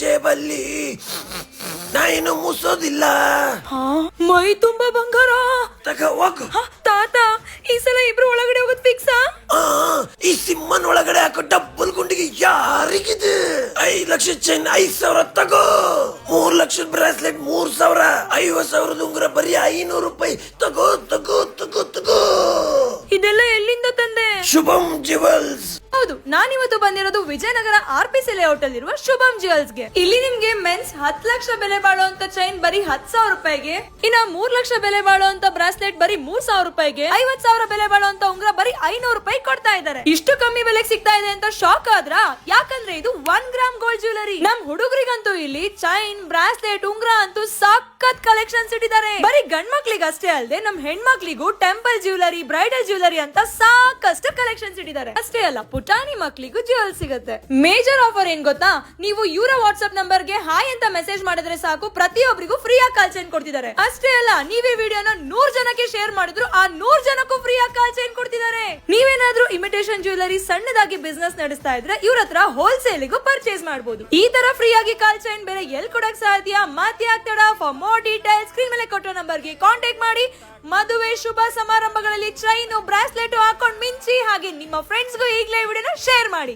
ಜೇಬಲ್ಲಿ ನಾನು ಮುಸೋದಿಲ್ಲ. ಮೈ ತುಂಬಾ ಬಂಗಾರ ಹೋಗು ತಾತ. ಈ ಸಲ ಇಬ್ರು ಒಳಗಡೆ ಹೋಗೋದ್ ಫಿಕ್ಸಾ? ಈ ಸಿಮ್ಮನ್ ಒಳಗಡೆ ಹಾಕೋ ಡಬ್ಬಲ್ ಗುಂಡಿಗೆ ಯಾರಿಗಿದೆ? 5 ಲಕ್ಷ ಚೈನ್ 5,000 ತಗೋ, 3 ಲಕ್ಷದ ಬ್ರಾಸ್ಲೆಟ್ 3,000, 50,000 ಉಂಗುರ ಬರೀ 500 ರೂಪಾಯಿ ತಗೋ ತಗೋ ತಗೋ ತಗೋ. ಇದೆಲ್ಲ ಎಲ್ಲಿಂದ ತಂದೆ? ಶುಭಂ ಜ್ಯುವೆಲ್ಸ್. ಹೌದು, ನಾನಿವತ್ತು ಬಂದಿರೋದು ವಿಜಯನಗರ RPC ಲೇಔಟ್ ಅಲ್ಲಿರುವ ಶುಭಂ ಜ್ಯುವೆಲ್ಸ್ ಗೆ. ಇಲ್ಲಿ ನಿಮ್ಗೆ ಮೆನ್ಸ್ 10 ಲಕ್ಷ ಬೆಲೆ ಬಾಳುವಂತ ಚೈನ್ ಬರೀ 10,000 ರೂಪಾಯಿಗೆ, ಇನ್ನ 3 ಲಕ್ಷ ಬೆಲೆ ಬಾಳುವಂತ ಬ್ರಾಸ್ಲೆಟ್ ಬರೀ 3,000 ರೂಪಾಯಿಗೆ, 50,000 ಬೆಲೆ ಬಾಳುವಂತ ಉಂಗುರ ಬರೀ 500 ರೂಪಾಯಿ ಕೊಡ್ತಾ ಇದ್ದಾರೆ. ಇಷ್ಟು ಕಮ್ಮಿ ಬೆಲೆಗೆ ಸಿಗ್ತಾ ಇದೆ ಅಂತ ಶಾಕ್ ಆದ್ರ? ಯಾಕಂದ್ರೆ ಇದು 1 ಗ್ರಾಮ್ ಗೋಲ್ಡ್ ಜ್ಯುವೆಲರಿ. ನಮ್ ಹುಡುಗರಿಗಂತೂ ಇಲ್ಲಿ ಚೈನ್, ಬ್ರಾಸ್ಲೆಟ್, ಉಂಗುರ ಅಂತೂ ಸಖತ್ ಕಲೆಕ್ಷನ್ಸ್ ಇಟ್ಟಿದ್ದಾರೆ. ಬರೀ ಗಂಡ್ ಮಕ್ಳಿಗೆ ಅಷ್ಟೇ ಅಲ್ಲದೆ ನಮ್ ಹೆಣ್ಮಕ್ಳಿಗೂ ಟೆಂಪಲ್ ಜ್ಯುವೆಲರಿ, ಬ್ರೈಡಲ್ ಜ್ಯುವೆಲರಿ ಅಂತ ಸಾಕಷ್ಟು ಕಲೆಕ್ಷನ್ಸ್ ಇಟ್ಟಿದ್ದಾರೆ. ಅಷ್ಟೇ ಅಲ್ಲ, ಪುಟಾಣಿ ಮಕ್ಳಿಗೂ ಜ್ಯುವೆಲ್ ಸಿಗುತ್ತೆ. ಮೇಜರ್ ಆಫರ್ ಏನ್ ಗೊತ್ತಾ? ನೀವು ಇವರ ವಾಟ್ಸ್ಆಪ್ ನಂಬರ್ ಗೆ ಹಾಯ್ ಅಂತ ಮೆಸೇಜ್ ಮಾಡಿದ್ರೆ ಸಾಕು, ಪ್ರತಿಯೊಬ್ಬರಿಗೂ ಫ್ರೀ ಆಗಿ ಕಾಲ್ ಚೈನ್ ಕೊಡ್ತಿದ್ದಾರೆ. ಅಷ್ಟೇ ಅಲ್ಲ, ನೀವೇ ವಿಡಿಯೋನ 100 ಜನಕ್ಕೆ ಶೇರ್ ಮಾಡಿದ್ರು ಆ 100 ಜನಕ್ಕೂ ಫ್ರೀ ಆಗಿ ಕಾಲ್ ಚೈನ್ ಕೊಡ್ತಿದ್ದಾರೆ. ನೀವೇನಾದ್ರೂ ಇಮಿಟೇಷನ್ ಜ್ಯುವೆಲರಿ ಸಣ್ಣದಾಗಿ ಬಿಸ್ನೆಸ್ ನಡೆಸ್ತಾ ಇದ್ರೆ ಇವ್ರ ಹತ್ರ ಹೋಲ್ಸೇಲ್ಗೂ ಪರ್ಚೇಸ್ ಮಾಡಬಹುದು. ಈ ತರ ಫ್ರೀ ಆಗಿ ಕಾಲ್ ಚೈನ್ ಬೇರೆ ಎಲ್ಲಿ ಕೊಡಕ್ ಸಾಧ್ಯ? ಮತ್ತೆ ಆಗ್ತಡ. ಫಾರ್ ಮೋರ್ ಡೀಟೇಲ್ಸ್ ಸ್ಕ್ರೀನ್ ಮೇಲೆ ಕೊಟ್ಟೋ ನಂಬರ್ ಗೆ ಕಾಂಟ್ಯಾಕ್ಟ್ ಮಾಡಿ. ಮದುವೆ ಶುಭ ಸಮಾರಂಭಗಳಲ್ಲಿ ಚೈನು, ಬ್ರಾಸ್ಲೆಟ್ ಹಾಕೊಂಡು ಮಿಂಚಿ. ಹಾಗೆ ನಿಮ್ಮ ಫ್ರೆಂಡ್ಸ್ಗೂ ಈಗಲೇ ವಿಡಿಯೋನ ಶೇರ್ ಮಾಡಿ.